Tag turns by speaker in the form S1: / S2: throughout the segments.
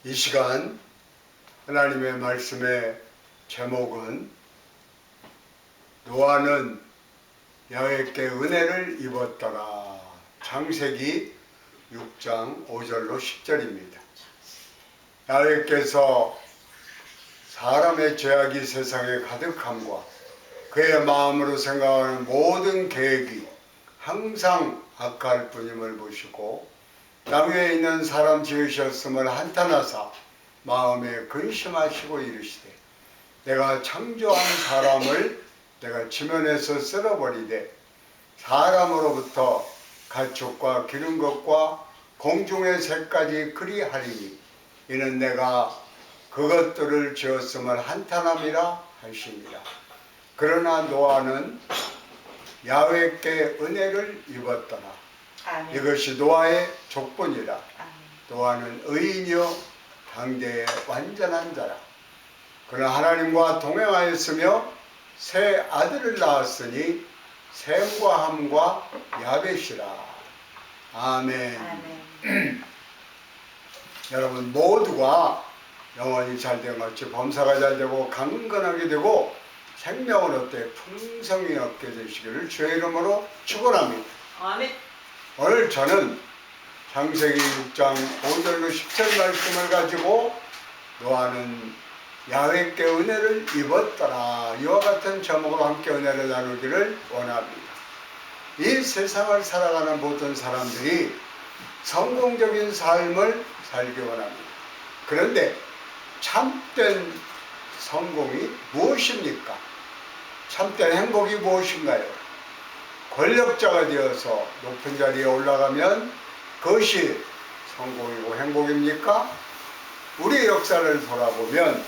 S1: 이 시간 하나님의 말씀의 제목은 노아는 야훼께 은혜를 입었더라. 창세기 6장 5절로 10절입니다. 야훼께서 사람의 죄악이 세상에 가득함과 그의 마음으로 생각하는 모든 계획이 항상 악할 뿐임을 보시고 땅 위에 있는 사람 지으셨음을 한탄하사 마음에 근심하시고 이르시되 내가 창조한 사람을 내가 지면에서 쓸어버리되 사람으로부터 가축과 기른 것과 공중의 새까지 그리하리니 이는 내가 그것들을 지었음을 한탄함이라 하시니라. 그러나 노아는 야훼께 은혜를 입었더라. 아멘. 이것이 노아의 족본이라. 아멘. 노아는 의인이요 당대의 완전한 자라. 그러나 하나님과 동행하였으며 새 아들을 낳았으니 셈과 함과 야벳이라. 아멘. 아멘. 여러분 모두가 영혼이 잘된 것이 범사가 잘되고 강건하게 되고 생명을 얻되 풍성히 얻게 되시기를 주의 이름으로 축원합니다. 아멘. 오늘 저는 창세기 6장 5절로 10절 말씀을 가지고 노아는 야훼께 은혜를 입었더라 이와 같은 제목으로 함께 은혜를 나누기를 원합니다. 이 세상을 살아가는 모든 사람들이 성공적인 삶을 살기 원합니다. 그런데 참된 성공이 무엇입니까? 참된 행복이 무엇인가요? 권력자가 되어서 높은 자리에 올라가면 그것이 성공이고 행복입니까? 우리의 역사를 돌아보면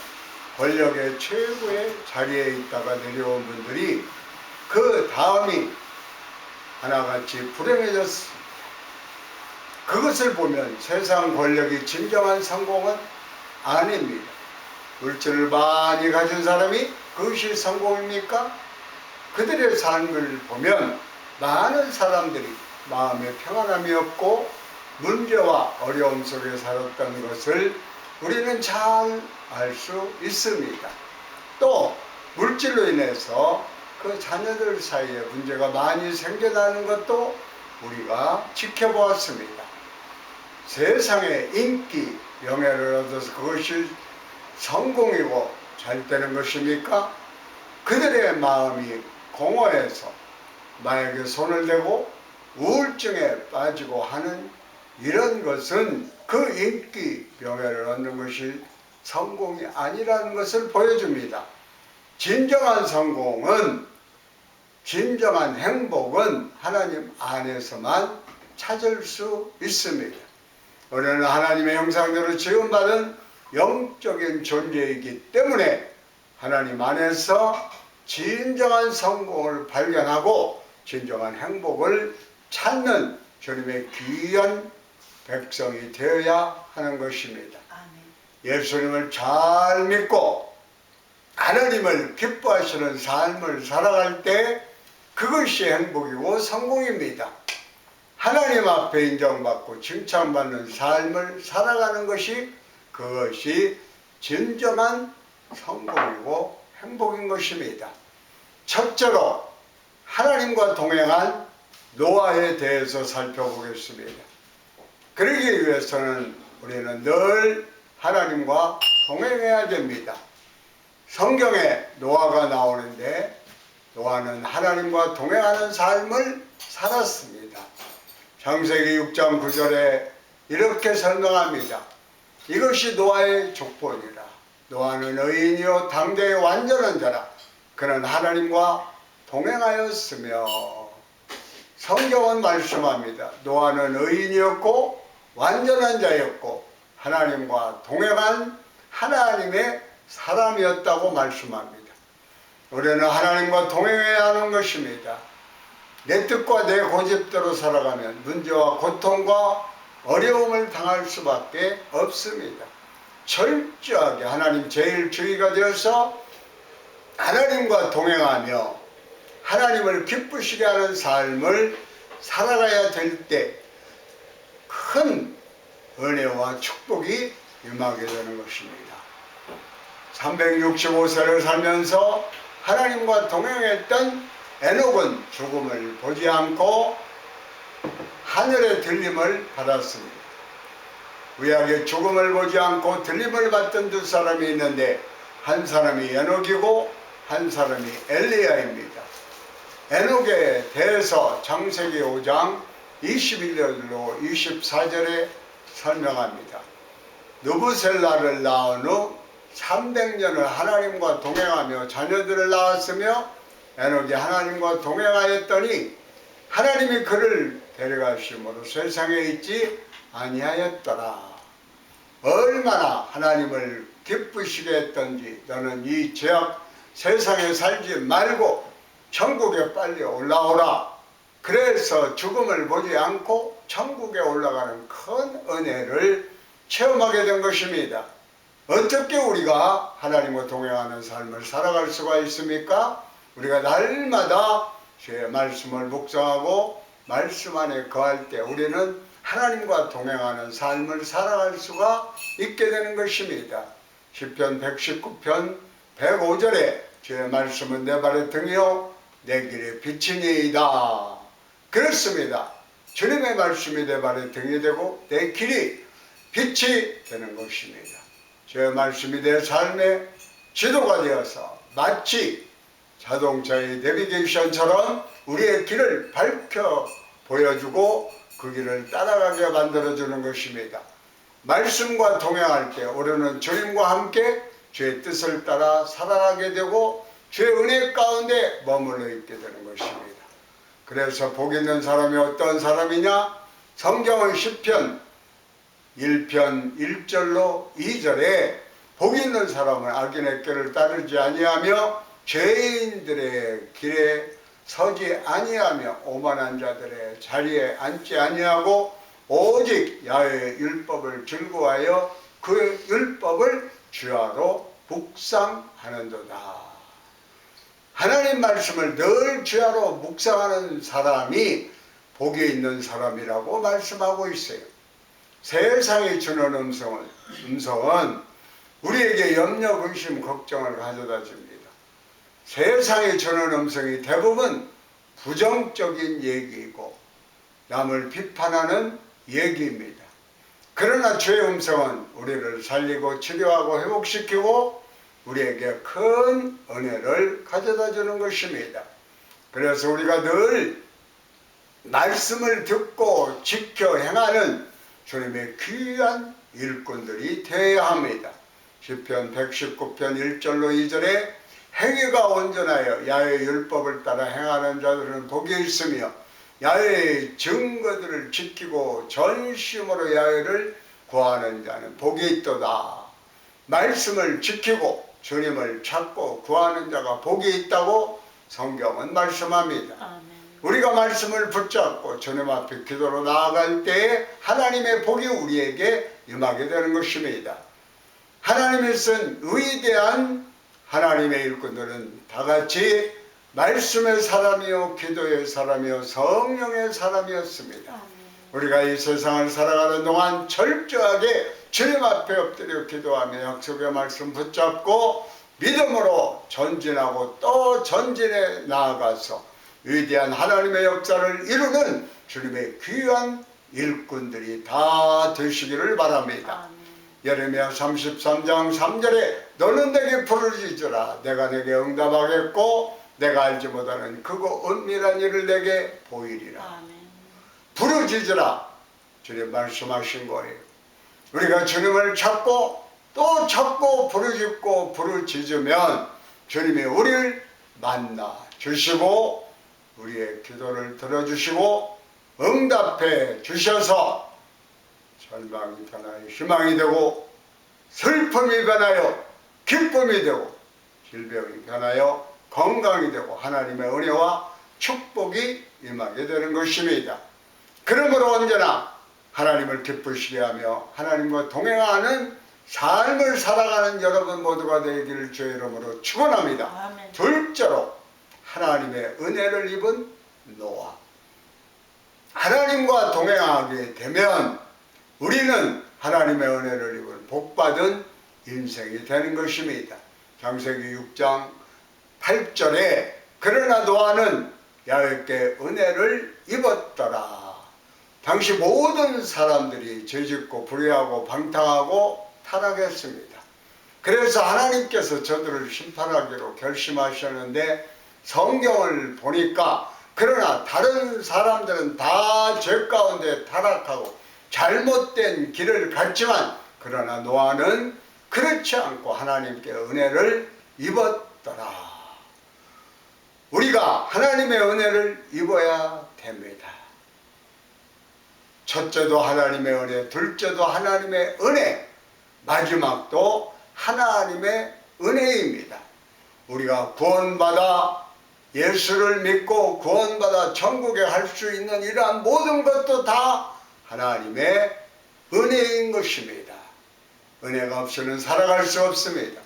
S1: 권력의 최고의 자리에 있다가 내려온 분들이 그 다음이 하나같이 불행해졌습니다. 그것을 보면 세상 권력이 진정한 성공은 아닙니다. 물질을 많이 가진 사람이 그것이 성공입니까? 그들의 삶을 보면 많은 사람들이 마음에 평안함이 없고 문제와 어려움 속에 살았던 것을 우리는 잘 알 수 있습니다. 또 물질로 인해서 그 자녀들 사이에 문제가 많이 생겨나는 것도 우리가 지켜보았습니다. 세상에 인기, 명예를 얻어서 그것이 성공이고 잘 되는 것입니까? 그들의 마음이 공허해서 마약에 손을 대고 우울증에 빠지고 하는 이런 것은 그 인기, 명예를 얻는 것이 성공이 아니라는 것을 보여줍니다. 진정한 성공은, 진정한 행복은 하나님 안에서만 찾을 수 있습니다. 우리는 하나님의 형상대로 지음받은 영적인 존재이기 때문에 하나님 안에서 진정한 성공을 발견하고 진정한 행복을 찾는 주님의 귀한 백성이 되어야 하는 것입니다. 예수님을 잘 믿고 하나님을 기뻐하시는 삶을 살아갈 때 그것이 행복이고 성공입니다. 하나님 앞에 인정받고 칭찬받는 삶을 살아가는 것이 그것이 진정한 성공이고 행복인 것입니다. 첫째로 하나님과 동행한 노아에 대해서 살펴보겠습니다. 그러기 위해서는 우리는 늘 하나님과 동행해야 됩니다. 성경에 노아가 나오는데 노아는 하나님과 동행하는 삶을 살았습니다. 창세기 6장 9절에 이렇게 설명합니다. 이것이 노아의 족본이라. 노아는 의인이요 당대의 완전한 자라. 그는 하나님과 동행하였으며. 성경은 말씀합니다. 노아는 의인이었고 완전한 자였고 하나님과 동행한 하나님의 사람이었다고 말씀합니다. 우리는 하나님과 동행해야 하는 것입니다. 내 뜻과 내 고집대로 살아가면 문제와 고통과 어려움을 당할 수밖에 없습니다. 철저하게 하나님 제일 주의가 되어서 하나님과 동행하며 하나님을 기쁘시게 하는 삶을 살아가야 될 때 큰 은혜와 축복이 임하게 되는 것입니다. 365세를 살면서 하나님과 동행했던 에녹은 죽음을 보지 않고 하늘의 들림을 받았습니다. 구약에 죽음을 보지 않고 들림을 받던 두 사람이 있는데 한 사람이 에녹이고 한 사람이 엘리야입니다. 에녹에 대해서 창세기 5장 21절로 24절에 설명합니다. 느부셀라를 낳은 후 300년을 하나님과 동행하며 자녀들을 낳았으며 에녹이 하나님과 동행하였더니 하나님이 그를 데려가심으로 세상에 있지 아니하였더라. 얼마나 하나님을 기쁘시게 했던지 너는 이 죄악 세상에 살지 말고 천국에 빨리 올라오라. 그래서 죽음을 보지 않고 천국에 올라가는 큰 은혜를 체험하게 된 것입니다. 어떻게 우리가 하나님과 동행하는 삶을 살아갈 수가 있습니까? 우리가 날마다 주의 말씀을 묵상하고 말씀 안에 거할 때 우리는 하나님과 동행하는 삶을 살아갈 수가 있게 되는 것입니다. 시편 119편 105절에 주의 말씀은 내 발의 등이요 내 길의 빛이니이다. 그렇습니다. 주님의 말씀이 내 발의 등이 되고 내 길이 빛이 되는 것입니다. 주의 말씀이 내 삶의 지도가 되어서 마치 자동차의 내비게이션처럼 우리의 길을 밝혀 보여주고 그 길을 따라가게 만들어주는 것입니다. 말씀과 동행할 때 우리는 주님과 함께 주의 뜻을 따라 살아가게 되고 주의 은혜 가운데 머물러 있게 되는 것입니다. 그래서 복 있는 사람이 어떤 사람이냐? 성경은 시편 1편 1절로 2절에 복 있는 사람은 악인의 길을 따르지 아니하며 죄인들의 길에 서지 아니하며 오만한 자들의 자리에 앉지 아니하고 오직 야훼의 율법을 즐거워하여 그 율법을 주야로 묵상하는도다. 하나님 말씀을 늘 주야로 묵상하는 사람이 복이 있는 사람이라고 말씀하고 있어요. 세상이 주는 음성은 우리에게 염려, 근심, 걱정을 가져다 줍니다. 세상이 주는 음성이 대부분 부정적인 얘기이고 남을 비판하는 얘기입니다. 그러나 주의 음성은 우리를 살리고 치료하고 회복시키고 우리에게 큰 은혜를 가져다 주는 것입니다. 그래서 우리가 늘 말씀을 듣고 지켜 행하는 주님의 귀한 일꾼들이 되어야 합니다. 시편 119편 1절로 2절에 행위가 온전하여 야훼의 율법을 따라 행하는 자들은 복이 있으며 야훼의 증거들을 지키고 전심으로 야훼를 구하는 자는 복이 있도다. 말씀을 지키고 주님을 찾고 구하는 자가 복이 있다고 성경은 말씀합니다.
S2: 아멘.
S1: 우리가 말씀을 붙잡고 주님 앞에 기도로 나아갈 때에 하나님의 복이 우리에게 임하게 되는 것입니다. 하나님이 쓴 위대한 하나님의 일꾼들은 다같이 말씀의 사람이요 기도의 사람이요 성령의 사람이었습니다.
S2: 아멘.
S1: 우리가 이 세상을 살아가는 동안 철저하게 주님 앞에 엎드려 기도하며 약속의 말씀 붙잡고 믿음으로 전진하고 또 전진해 나아가서 위대한 하나님의 역사를 이루는 주님의 귀한 일꾼들이 다 되시기를 바랍니다.
S2: 아멘.
S1: 예레미야 33장 3절에 너는 내게 부르짖으라 내가 내게 응답하겠고 내가 알지 못하는 크고 은밀한 일을 내게 보이리라.
S2: 아멘.
S1: 부르짖으라 주님 말씀하신 거예요. 우리가 주님을 찾고 또 찾고 부르짖고 부르짖으면 주님이 우리를 만나 주시고 우리의 기도를 들어주시고 응답해 주셔서 절망이 변하여 희망이 되고 슬픔이 변하여 기쁨이 되고 질병이 변하여 건강이 되고 하나님의 은혜와 축복이 임하게 되는 것입니다. 그러므로 언제나 하나님을 기쁘시게 하며 하나님과 동행하는 삶을 살아가는 여러분 모두가 되기를 주의 이름으로 축원합니다.
S2: 아멘.
S1: 둘째로 하나님의 은혜를 입은 노아. 하나님과 동행하게 되면 우리는 하나님의 은혜를 입은 복받은 인생이 되는 것입니다. 창세기 6장 8절에 그러나 노아는 야훼께 은혜를 입었더라. 당시 모든 사람들이 죄짓고 불의하고 방탕하고 타락했습니다. 그래서 하나님께서 저들을 심판하기로 결심하셨는데 성경을 보니까 그러나 다른 사람들은 다 죄 가운데 타락하고 잘못된 길을 갔지만 그러나 노아는 그렇지 않고 하나님께 은혜를 입었더라. 우리가 하나님의 은혜를 입어야 됩니다. 첫째도 하나님의 은혜, 둘째도 하나님의 은혜, 마지막도 하나님의 은혜입니다. 우리가 구원받아 예수를 믿고 구원받아 천국에 갈 수 있는 이러한 모든 것도 다 하나님의 은혜인 것입니다. 은혜가 없이는 살아갈 수 없습니다.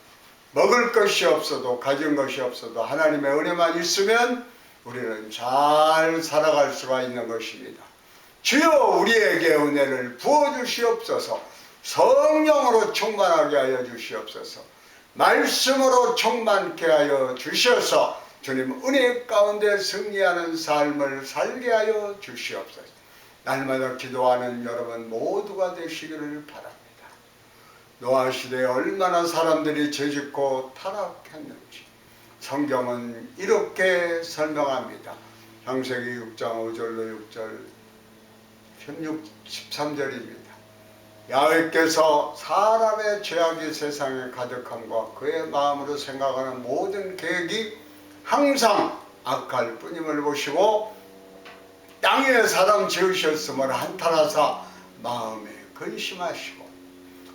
S1: 먹을 것이 없어도 가진 것이 없어도 하나님의 은혜만 있으면 우리는 잘 살아갈 수가 있는 것입니다. 주여 우리에게 은혜를 부어주시옵소서. 성령으로 충만하게 하여 주시옵소서. 말씀으로 충만케 하여 주셔서 주님 은혜 가운데 승리하는 삶을 살게 하여 주시옵소서. 날마다 기도하는 여러분 모두가 되시기를 바랍니다. 노아 시대에 얼마나 사람들이 죄짓고 타락했는지 성경은 이렇게 설명합니다. 창세기 6장 5절로 6절 13절입니다. 야훼께서 사람의 죄악이 세상에 가득함과 그의 마음으로 생각하는 모든 계획이 항상 악할 뿐임을 보시고 땅에 사람 지으셨음을 한탄하사 마음에 근심하시고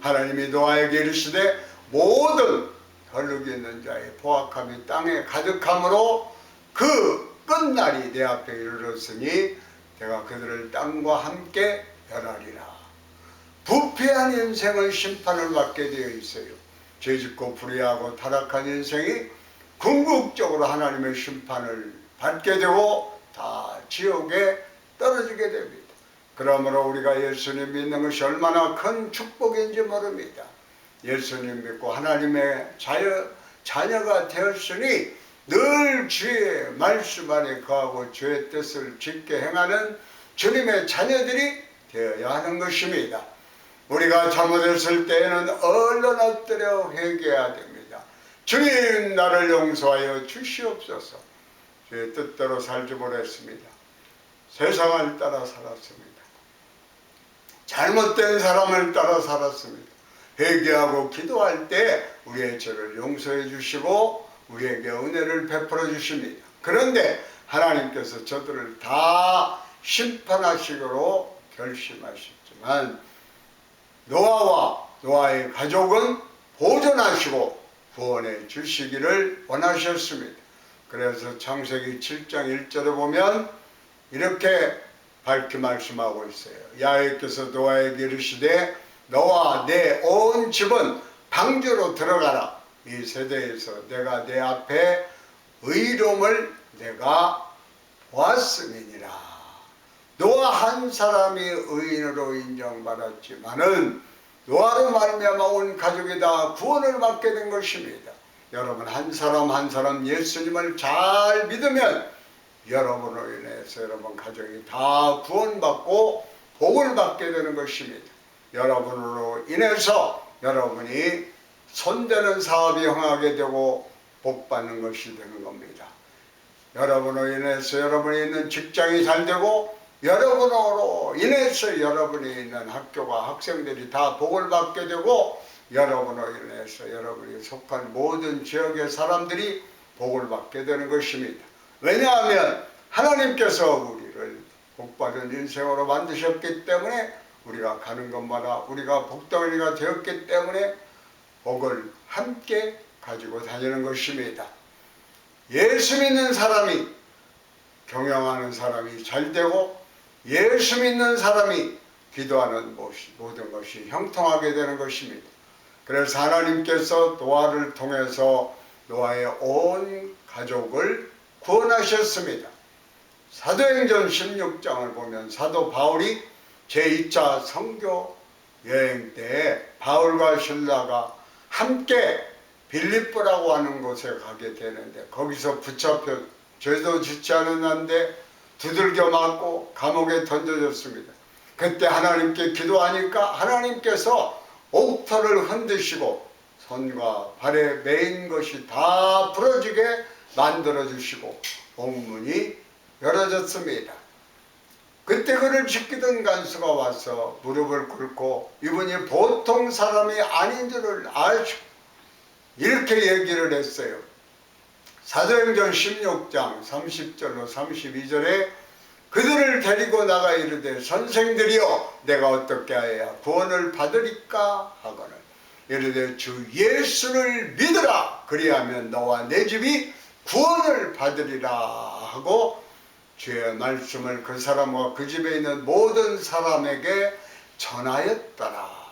S1: 하나님이 노아에게 이르시되 모든 혈육이 있는 자의 포악함이 땅에 가득함으로 그 끝날이 내 앞에 이르렀으니 내가 그들을 땅과 함께 멸하리라. 부패한 인생은 심판을 받게 되어 있어요. 죄짓고 불의하고 타락한 인생이 궁극적으로 하나님의 심판을 받게 되고 다 지옥에 떨어지게 됩니다. 그러므로 우리가 예수님 믿는 것이 얼마나 큰 축복인지 모릅니다. 예수님 믿고 하나님의 자녀가 되었으니 늘 주의 말씀 안에 거하고 주의 뜻을 짓게 행하는 주님의 자녀들이 되어야 하는 것입니다. 우리가 잘못했을 때에는 얼른 엎드려 회개해야 됩니다. 주님 나를 용서하여 주시옵소서. 주의 뜻대로 살지 못했습니다. 세상을 따라 살았습니다. 잘못된 사람을 따라 살았습니다. 회개하고 기도할 때 우리의 죄를 용서해 주시고 우리에게 은혜를 베풀어 주십니다. 그런데 하나님께서 저들을 다 심판하시기로 결심하셨지만 노아와 노아의 가족은 보존하시고 구원해 주시기를 원하셨습니다. 그래서 창세기 7장 1절에 보면 이렇게 밝히 말씀하고 있어요. 야훼께서 노아에게 이르시되 너와 내 온 집은 방주로 들어가라. 이 세대에서 내가 내 앞에 의로움을 내가 보았음이니라. 노아 한 사람이 의인으로 인정받았지만은 노아로 말미암아 온 가족이 다 구원을 받게 된 것입니다. 여러분 한 사람 한 사람 예수님을 잘 믿으면 여러분으로 인해서 여러분 가족이 다 구원받고 복을 받게 되는 것입니다. 여러분으로 인해서 여러분이 손대는 사업이 흥하게 되고 복받는 것이 되는 겁니다. 여러분으로 인해서 여러분이 있는 직장이 잘 되고 여러분으로 인해서 여러분이 있는 학교가 학생들이 다 복을 받게 되고 여러분으로 인해서 여러분이 속한 모든 지역의 사람들이 복을 받게 되는 것입니다. 왜냐하면 하나님께서 우리를 복받은 인생으로 만드셨기 때문에 우리가 가는 곳마다 우리가 복덩이가 되었기 때문에 복을 함께 가지고 다니는 것입니다. 예수 믿는 사람이 경영하는 사람이 잘 되고 예수 믿는 사람이 기도하는 모든 것이 형통하게 되는 것입니다. 그래서 하나님께서 노아를 통해서 노아의 온 가족을 구원하셨습니다. 사도행전 16장을 보면 사도 바울이 제2차 선교 여행 때 바울과 실라가 함께 빌립보라고 하는 곳에 가게 되는데 거기서 붙잡혀 죄도 짓지 않았는데 두들겨 맞고 감옥에 던져졌습니다. 그때 하나님께 기도하니까 하나님께서 옥터를 흔드시고 손과 발에 매인 것이 다 부러지게 만들어 주시고 옥문이 열어졌습니다. 그때 그를 지키던 간수가 와서 무릎을 꿇고 이분이 보통 사람이 아닌 줄을 아시고 이렇게 얘기를 했어요. 사도행전 16장 30절로 32절에 그들을 데리고 나가 이르되 선생들이여 내가 어떻게 하여야 구원을 받으리까 하거늘 이르되 주 예수를 믿으라 그리하면 너와 내 집이 구원을 받으리라 하고 주의 말씀을 그 사람과 그 집에 있는 모든 사람에게 전하였더라.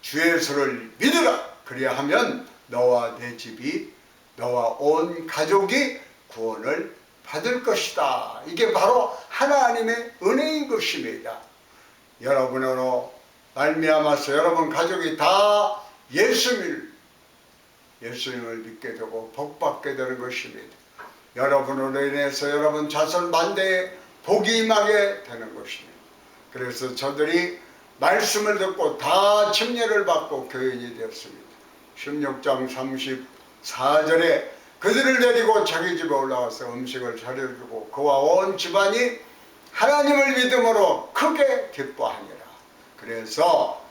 S1: 주 예수를 믿으라 그리하면 너와 내 집이 너와 온 가족이 구원을 받을 것이다. 이게 바로 하나님의 은혜인 것입니다. 여러분으로 말미암아서 여러분 가족이 다 예수님을 믿게 되고 복받게 되는 것입니다. 여러분으로 인해서 여러분 자손 만대에 복이 임하게 되는 것입니다. 그래서 저들이 말씀을 듣고 다 침례를 받고 교인이 되었습니다. 16장 34절에 그들을 데리고 자기 집에 올라가서 음식을 차려주고 그와 온 집안이 하나님을 믿음으로 크게 기뻐하니라. 그래서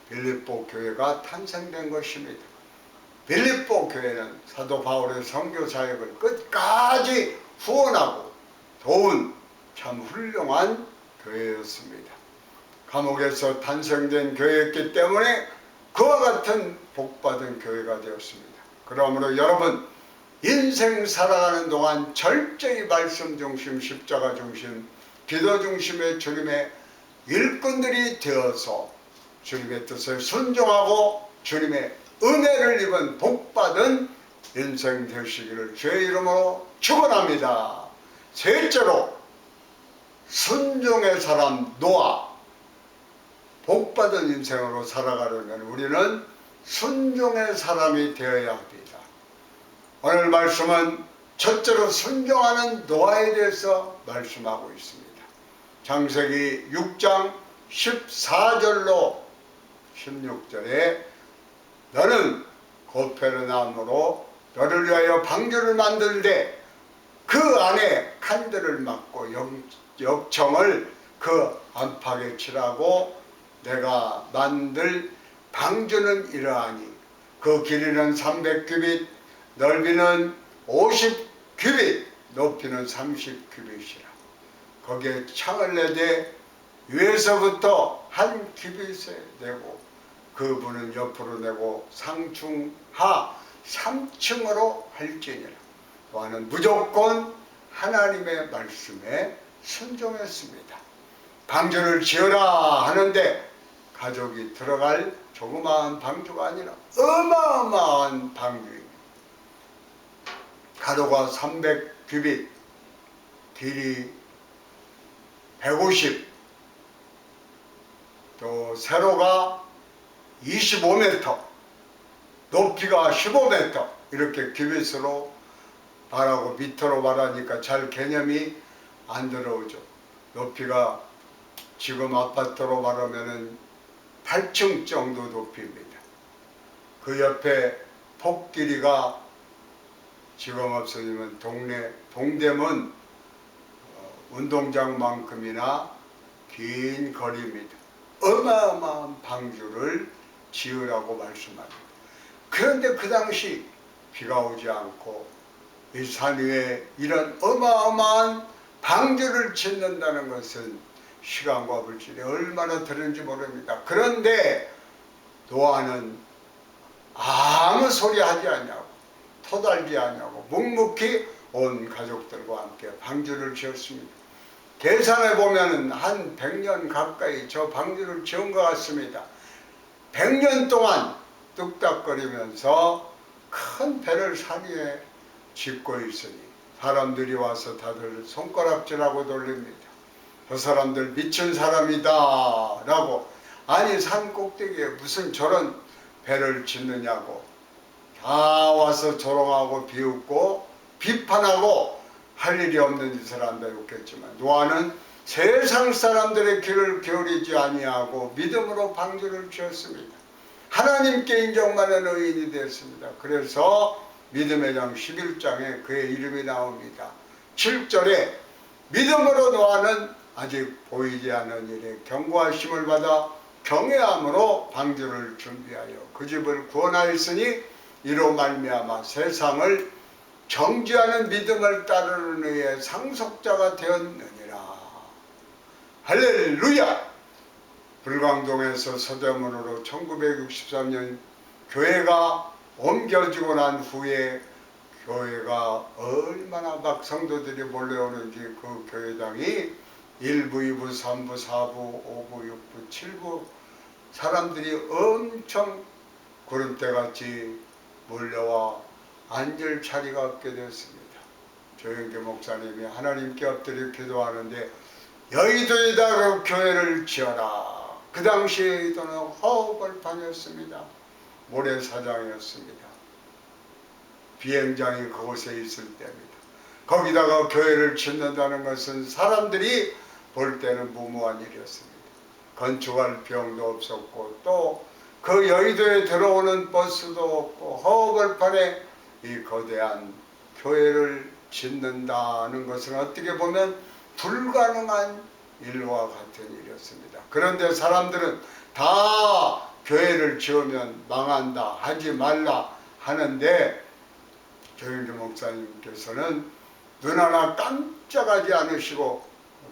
S1: 빌립보 교회가 탄생된 것입니다. 빌립보 교회는 사도 바울의 선교 사역을 끝까지 후원하고 도운 참 훌륭한 교회였습니다. 감옥에서 탄생된 교회였기 때문에 그와 같은 복받은 교회가 되었습니다. 그러므로 여러분 인생 살아가는 동안 철저히 말씀 중심, 십자가 중심, 기도 중심의 주님의 일꾼들이 되어서 주님의 뜻을 순종하고 주님의 은혜를 입은 복받은 인생 되시기를 주의 이름으로 축원합니다. 셋째로 순종의 사람 노아, 복받은 인생으로 살아가려면 우리는 순종의 사람이 되어야 합니다. 오늘 말씀은 첫째로 순종하는 노아에 대해서 말씀하고 있습니다. 창세기 6장 14절로 16절에 너는 고페르나움으로 너를 위하여 방주를 만들되 그 안에 칸들을 막고 역청을 그 안팎에 칠하고 내가 만들 방주는 이러하니 그 길이는 300규빗 넓이는 50규빗 높이는 30규빗이라. 거기에 창을 내되 위에서부터 한 규빗에 내고 그 문은 옆으로 내고 상중하 3층으로 할지니라. 또한 무조건 하나님의 말씀에 순종했습니다. 방주를 지어라 하는데 가족이 들어갈 조그마한 방주가 아니라 어마어마한 방주입니다. 가로가 300규빗, 길이 150, 또 세로가 25m, 높이가 15m 이렇게 규빗으로 말하고 미터로 말하니까 잘 개념이 안 들어오죠. 높이가 지금 아파트로 말하면 8층 정도 높이입니다. 그 옆에 폭 길이가 지금 없어지면 동대문 운동장만큼이나 긴 거리입니다. 어마어마한 방주를 지으라고 말씀합니다. 그런데 그 당시 비가 오지 않고 이 산 위에 이런 어마어마한 방주를 짓는다는 것은 시간과 물질이 얼마나 들은지 모릅니다. 그런데 노아는 아무 소리 하지 않냐고 토달지 않냐고 묵묵히 온 가족들과 함께 방주를 지었습니다. 계산해 보면 한 100년 가까이 저 방주를 지은 것 같습니다. 100년 동안 뚝딱거리면서 큰 배를 산 위에 짓고 있으니 사람들이 와서 다들 손가락질하고 돌립니다. 저 사람들 미친 사람이다 라고 아니 산 꼭대기에 무슨 저런 배를 짓느냐고 다 와서 조롱하고 비웃고 비판하고 할 일이 없는 짓을 한다 욕했지만 노아는 세상 사람들의 귀를 기울이지 아니하고 믿음으로 방주를 지었습니다. 하나님께 인정받는 의인이 되었습니다. 그래서 믿음의 장 11장에 그의 이름이 나옵니다. 7절에 믿음으로 노아는 아직 보이지 않는 일에 경고하심을 받아 경외함으로 방주를 준비하여 그 집을 구원하였으니 이로 말미암아 세상을 정죄하는 믿음을 따르는 의의 상속자가 되었느니라. 할렐루야! 불광동에서 서대문으로 1963년 교회가 옮겨지고 난 후에 교회가 얼마나 막 성도들이 몰려오는지 그 교회당이 1부, 2부, 3부, 4부, 5부, 6부, 7부 사람들이 엄청 구름대같이 몰려와 앉을 자리가 없게 되었습니다. 조영기 목사님이 하나님께 엎드려 기도하는데 여의도에다가 교회를 지어라. 그 당시에 여의도는 허허벌판이었습니다. 모래사장이었습니다. 비행장이 그곳에 있을 때입니다. 거기다가 교회를 짓는다는 것은 사람들이 볼 때는 무모한 일이었습니다. 건축할 비용도 없었고 또 그 여의도에 들어오는 버스도 없고 허허벌판에 이 거대한 교회를 짓는다는 것은 어떻게 보면 불가능한 일과 같은 일이었습니다. 그런데 사람들은 다 교회를 지으면 망한다, 하지 말라 하는데 조영기 목사님께서는 눈 하나 깜짝하지 않으시고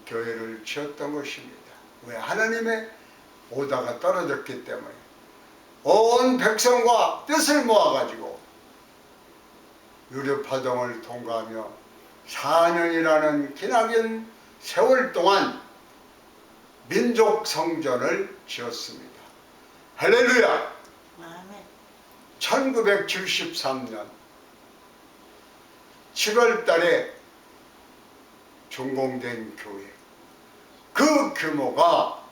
S1: 교회를 지었던 것입니다. 왜? 하나님의 오다가 떨어졌기 때문에 온 백성과 뜻을 모아가지고 유류파동을 통과하며 4년이라는 기나긴 세월 동안 민족 성전을 지었습니다. 할렐루야!
S2: 아멘.
S1: 1973년 7월 달에 준공된 교회, 그 규모가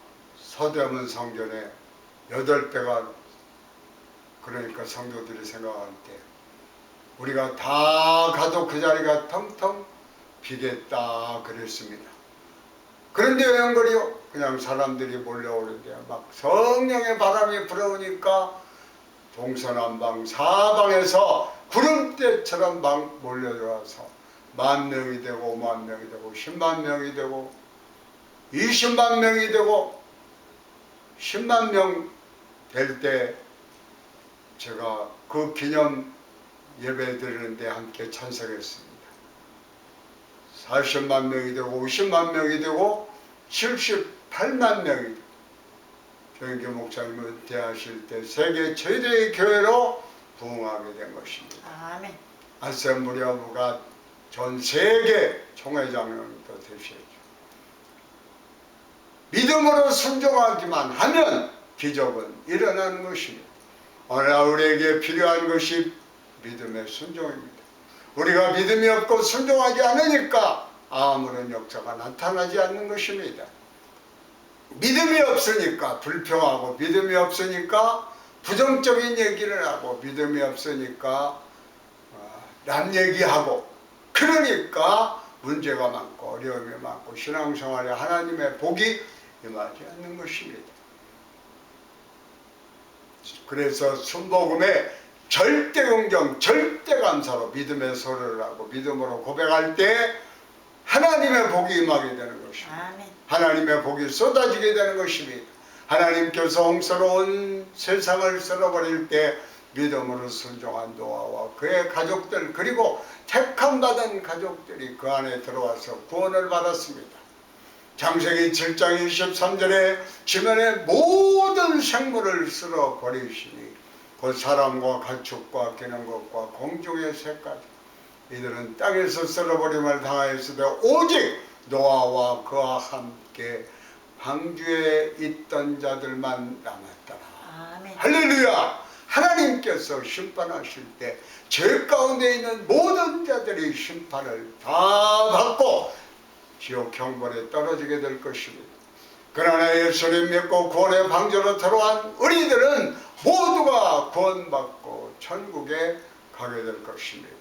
S1: 서대문 성전의 8배가, 그러니까 성도들이 생각할 때 우리가 다 가도 그 자리가 텅텅 비겠다 그랬습니다. 그런데 왜그래요? 그냥 사람들이 몰려오는데 막 성령의 바람이 불어오니까 동서남방 사방에서 구름대처럼 막 몰려들어와서 10,000명이 되고 50,000명이 되고 10만 명이 되고 20만 명이 되고 10만 명 될 때 제가 그 기념 예배 드리는데 함께 참석했습니다. 40만 명이 되고 50만 명이 되고 78만 명이 되고 조영기 목사님을 대하실 때 세계 최대의 교회로 부흥하게 된 것입니다.
S2: 아멘.
S1: 아셈블리 오브가 전 세계 총회장님도 되셨죠. 믿음으로 순종하기만 하면 기적은 일어나는 것입니다. 오늘 우리에게 필요한 것이 믿음의 순종입니다. 우리가 믿음이 없고 순종하지 않으니까 아무런 역사가 나타나지 않는 것입니다. 믿음이 없으니까 불평하고 믿음이 없으니까 부정적인 얘기를 하고 믿음이 없으니까 남 얘기하고 그러니까 문제가 많고 어려움이 많고 신앙생활에 하나님의 복이 임하지 않는 것입니다. 그래서 순복음에 절대 긍정, 절대 감사로 믿음의 소리를 하고 믿음으로 고백할 때 하나님의 복이 임하게 되는 것입니다.
S2: 아멘.
S1: 하나님의 복이 쏟아지게 되는 것입니다. 하나님께서 홍수로운 세상을 쓸어버릴 때 믿음으로 순종한 노아와 그의 가족들 그리고 택함받은 가족들이 그 안에 들어와서 구원을 받았습니다. 창세기 7장 23절에 지면의 모든 생물을 쓸어버리시니 곧 사람과 가축과 기는 것과 공중의 새까지 이들은 땅에서 쓸어버림을 당하였으되 오직 노아와 그와 함께 방주에 있던 자들만 남았더라.
S2: 아멘.
S1: 할렐루야! 하나님께서 심판하실 때 죄 가운데 있는 모든 자들이 심판을 다 받고 지옥 형벌에 떨어지게 될 것입니다. 그러나 예수님 믿고 구원의 방주로 들어간 우리들은 모두가 구원받고 천국에 가게 될 것입니다.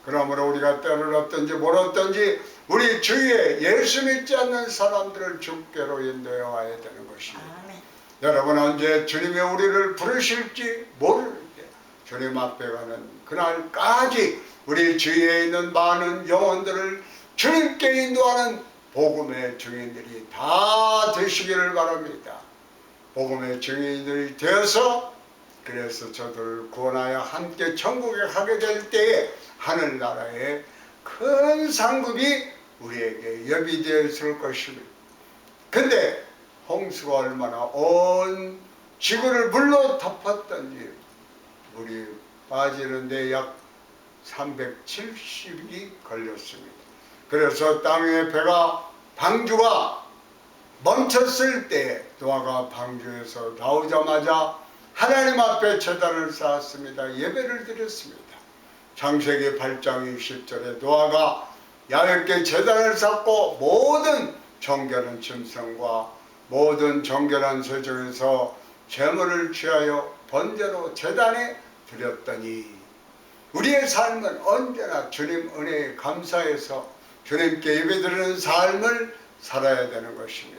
S1: 그러므로 우리가 때를 얻든지 뭘 얻든지 우리 주위에 예수 믿지 않는 사람들을 주께로 인도해 와야 되는 것입니다.
S2: 아멘.
S1: 여러분 언제 주님이 우리를 부르실지 모를 때 주님 앞에 가는 그날까지 우리 주위에 있는 많은 영혼들을 주님께 인도하는 복음의 증인들이 다 되시기를 바랍니다. 복음의 증인들이 되어서 그래서 저들을 구원하여 함께 천국에 가게 될 때에 하늘나라의 큰 상급이 우리에게 예비되어 있을 것입니다. 근데 홍수가 얼마나 온 지구를 물로 덮었던지 물이 빠지는데 약 370일이 걸렸습니다. 그래서 땅의 배가 방주가 멈췄을 때 노아가 방주에서 나오자마자 하나님 앞에 제단을 쌓았습니다. 예배를 드렸습니다. 창세기 8장 20절에 노아가 야훼께 제단을 쌓고 모든 정결한 짐승과 모든 정결한 새 중에서 제물을 취하여 번제로 제단에 드렸더니 우리의 삶은 언제나 주님 은혜에 감사해서 주님께 예배드리는 삶을 살아야 되는 것입니다.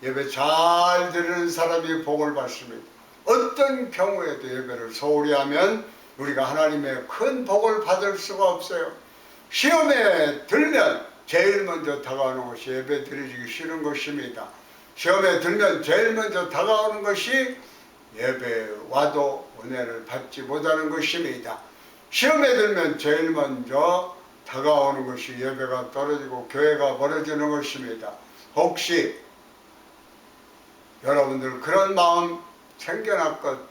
S1: 예배 잘 드리는 사람이 복을 받습니다. 어떤 경우에도 예배를 소홀히 하면 우리가 하나님의 큰 복을 받을 수가 없어요. 시험에 들면 제일 먼저 다가오는 것이 예배 드리기 싫은 것입니다. 시험에 들면 제일 먼저 다가오는 것이 예배에 와도 은혜를 받지 못하는 것입니다. 시험에 들면 제일 먼저 다가오는 것이 예배가 떨어지고 교회가 멀어지는 것입니다. 혹시 여러분들 그런 마음 생겨났거든.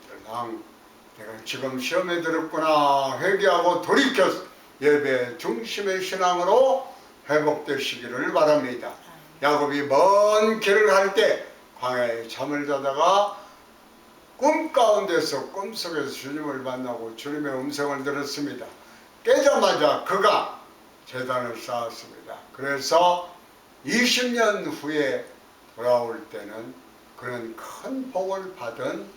S1: 내가 지금 시험에 들었구나 회개하고 돌이켜 예배 중심의 신앙으로 회복되시기를 바랍니다. 야곱이 먼 길을 갈 때 광야에 잠을 자다가 꿈 가운데서 꿈속에서 주님을 만나고 주님의 음성을 들었습니다. 깨자마자 그가 제단을 쌓았습니다. 그래서 20년 후에 돌아올 때는 그는 큰 복을 받은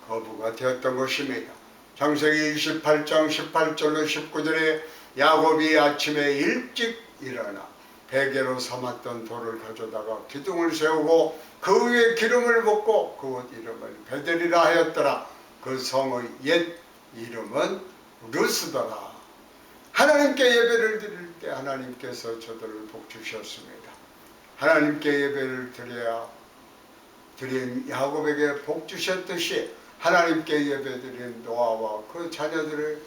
S1: 거부가 되었던 것입니다. 창세기 28장 18절로 19절에 야곱이 아침에 일찍 일어나 베개로 삼았던 돌을 가져다가 기둥을 세우고 그 위에 기름을 붓고 그 옷 이름을 베델이라 하였더라. 그 성의 옛 이름은 루스더라. 하나님께 예배를 드릴 때 하나님께서 저들을 복주셨습니다. 하나님께 예배를 드린 야곱에게 복주셨듯이 하나님께 예배드린 노아와 그 자녀들의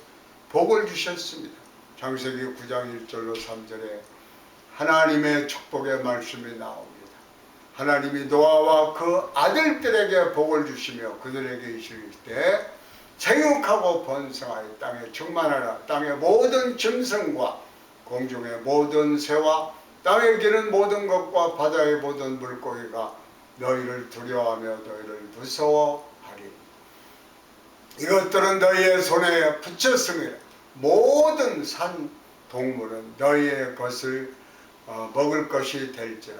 S1: 복을 주셨습니다. 창세기 9장 1절로 3절에 하나님의 축복의 말씀이 나옵니다. 하나님이 노아와 그 아들들에게 복을 주시며 그들에게 이르실 때 생육하고 번성하여 땅에 충만하라. 땅의 모든 짐승과 공중의 모든 새와 땅에 기는 모든 것과 바다의 모든 물고기가 너희를 두려워하며 너희를 무서워하리. 이것들은 너희의 손에 붙였음이라. 모든 산 동물은 너희의 것을 먹을 것이 될지라.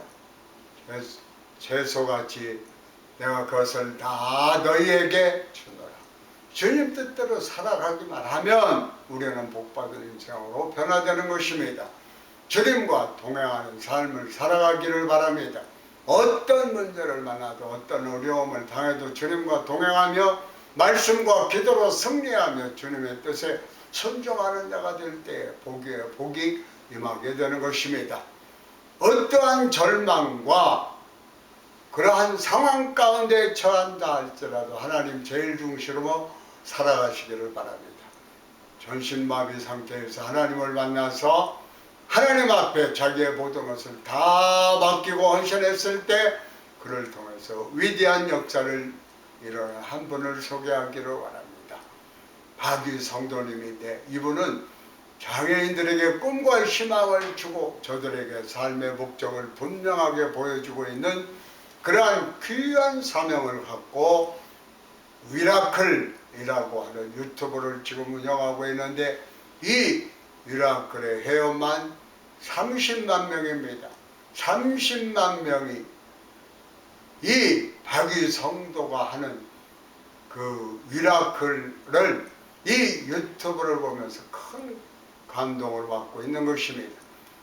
S1: 채소같이 내가 그것을 다 너희에게 주노라. 주님 뜻대로 살아가기만 하면 우리는 복받은 인생으로 변화되는 것입니다. 주님과 동행하는 삶을 살아가기를 바랍니다. 어떤 문제를 만나도 어떤 어려움을 당해도 주님과 동행하며 말씀과 기도로 승리하며 주님의 뜻에 순종하는 자가 될 때 복이 임하게 되는 것입니다. 어떠한 절망과 그러한 상황 가운데 처한다 할지라도 하나님 제일 중심으로 살아가시기를 바랍니다. 전신마비 상태에서 하나님을 만나서 하나님 앞에 자기의 모든 것을 다 맡기고 헌신했을 때 그를 통해서 위대한 역사를 일어난 한 분을 소개하기를 원합니다. 박위 성도님인데 이분은 장애인들에게 꿈과 희망을 주고 저들에게 삶의 목적을 분명하게 보여주고 있는 그러한 귀한 사명을 갖고 위라클이라고 하는 유튜브를 지금 운영하고 있는데 이 위라클의 회원만 30만 명입니다. 30만 명이 이 박위 성도가 하는 그 미라클을 이 유튜브를 보면서 큰 감동을 받고 있는 것입니다.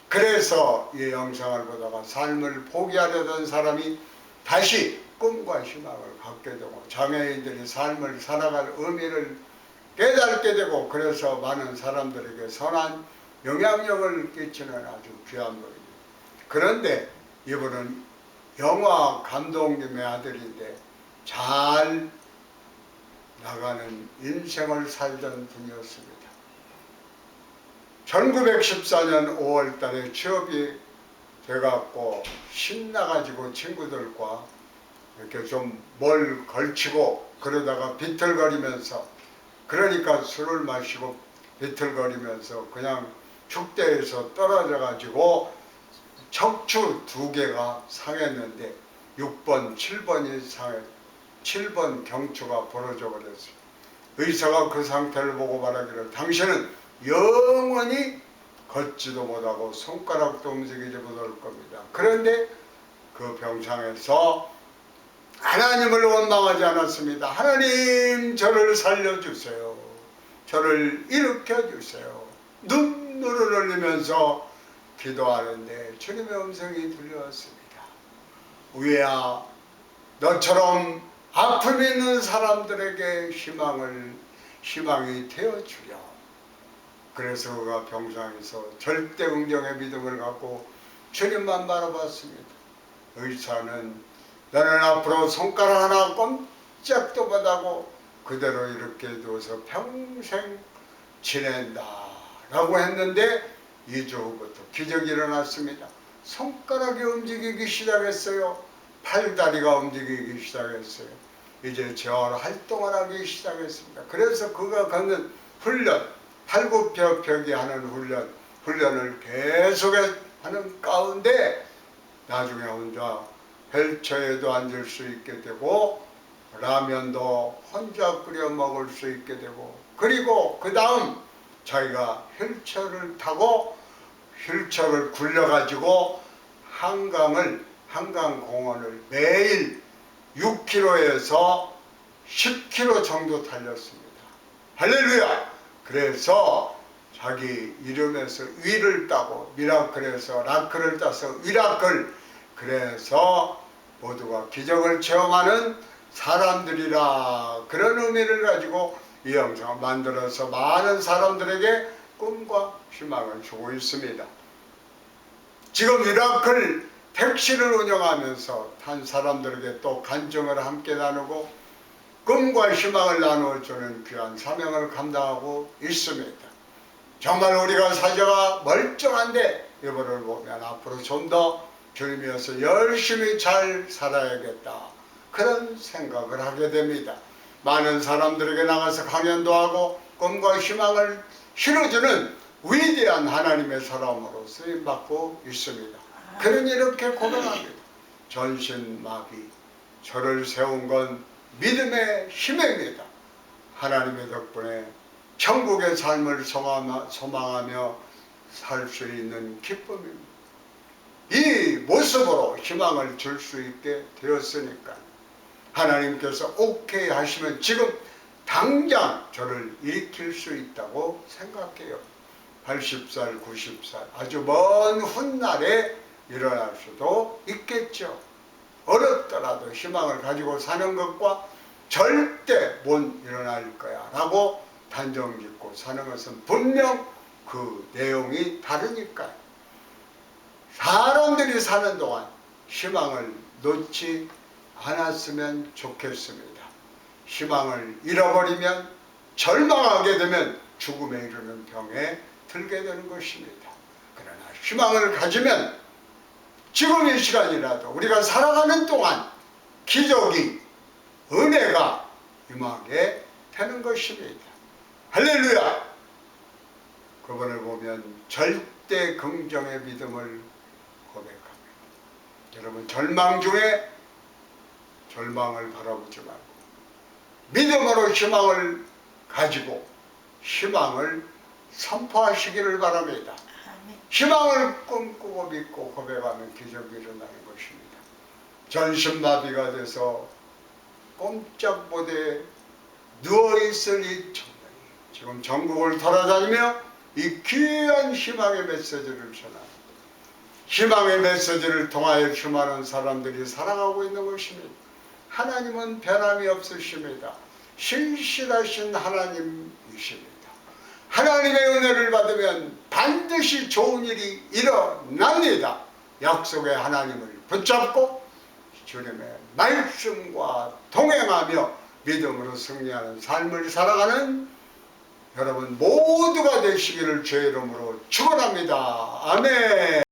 S1: 그래서 이 영상을 보다가 삶을 포기하려던 사람이 다시 꿈과 희망을 갖게 되고 장애인들이 삶을 살아갈 의미를 깨닫게 되고 그래서 많은 사람들에게 선한 영향력을 끼치는 아주 귀한 분입니다. 그런데 이분은 영화 감독님의 아들인데 잘 나가는 인생을 살던 분이었습니다. 1914년 5월 달에 취업이 돼갖고 신나가지고 친구들과 이렇게 좀 뭘 걸치고 그러다가 비틀거리면서 그러니까 술을 마시고 비틀거리면서 그냥 축대에서 떨어져가지고 척추 2개가 상했는데 6번, 7번이 상해 7번 경추가 부러져 버렸어요. 의사가 그 상태를 보고 말하기를 당신은 영원히 걷지도 못하고 손가락도 움직이지 못할 겁니다. 그런데 그 병상에서 하나님을 원망하지 않았습니다. 하나님 저를 살려주세요. 저를 일으켜주세요. 눈물을 흘리면서 기도하는데 주님의 음성이 들려왔습니다. 우리야 너처럼 아픔이 있는 사람들에게 희망이 되어주려. 그래서 그가 병상에서 절대 긍정의 믿음을 갖고 주님만 바라봤습니다. 의사는 너는 앞으로 손가락 하나 꼼짝도 못하고 그대로 이렇게 두어서 평생 지낸다 라고 했는데 2주 후부터 기적이 일어났습니다. 손가락이 움직이기 시작했어요. 팔다리가 움직이기 시작했어요. 이제 재활 활동을 하기 시작했습니다. 그래서 그가 갖는 훈련, 팔굽혀펴기 하는 훈련을 계속하는 가운데 나중에 혼자 휠체어에도 앉을 수 있게 되고 라면도 혼자 끓여 먹을 수 있게 되고 그리고 그 다음 자기가 휠체어를 타고 휠체어를 굴려가지고 한강공원을 매일 6km에서 10km 정도 달렸습니다. 할렐루야! 그래서 자기 이름에서 위를 따고 미라클에서 라클을 따서 위라클 그래서 모두가 기적을 체험하는 사람들이라 그런 의미를 가지고 이 영상을 만들어서 많은 사람들에게 꿈과 희망을 주고 있습니다. 지금 미라클 택시를 운영하면서 탄 사람들에게 또 간증을 함께 나누고 꿈과 희망을 나누어주는 귀한 사명을 감당하고 있습니다. 정말 우리가 사자가 멀쩡한데 이분을 보면 앞으로 좀 더 주님이어서 열심히 잘 살아야겠다 그런 생각을 하게 됩니다. 많은 사람들에게 나가서 강연도 하고 꿈과 희망을 실어주는 위대한 하나님의 사람으로 쓰임받고 있습니다. 그는 이렇게 고백합니다. 전신마비 저를 세운 건 믿음의 힘입니다. 하나님의 덕분에 천국의 삶을 소망하며 살 수 있는 기쁨입니다. 이 모습으로 희망을 줄 수 있게 되었으니까 하나님께서 오케이 하시면 지금 당장 저를 일으킬 수 있다고 생각해요. 80살, 90살 아주 먼 훗날에 일어날 수도 있겠죠. 어렵더라도 희망을 가지고 사는 것과 절대 못 일어날 거야 라고 단정짓고 사는 것은 분명 그 내용이 다르니까요. 사람들이 사는 동안 희망을 놓지 않았으면 좋겠습니다. 희망을 잃어버리면 절망하게 되면 죽음에 이르는 병에 들게 되는 것입니다. 그러나 희망을 가지면 지금 이 시간이라도 우리가 살아가는 동안 기적이 은혜가 임하게 되는 것입니다. 할렐루야! 그분을 보면 절대 긍정의 믿음을 고백합니다. 여러분 절망 중에 절망을 바라보지 말고 믿음으로 희망을 가지고 희망을 선포하시기를 바랍니다. 희망을 꿈꾸고 믿고 고백하면 기적이 일어나는 것입니다. 전신마비가 돼서 꼼짝 못해 누워있을 이 청년이 지금 전국을 돌아다니며 이 귀한 희망의 메시지를 전합니다. 희망의 메시지를 통하여 수많은 사람들이 살아가고 있는 것입니다. 하나님은 변함이 없으십니다. 신실하신 하나님이십니다. 하나님의 은혜를 받으면 반드시 좋은 일이 일어납니다. 약속의 하나님을 붙잡고 주님의 말씀과 동행하며 믿음으로 승리하는 삶을 살아가는 여러분 모두가 되시기를 주의 이름으로 축원합니다. 아멘.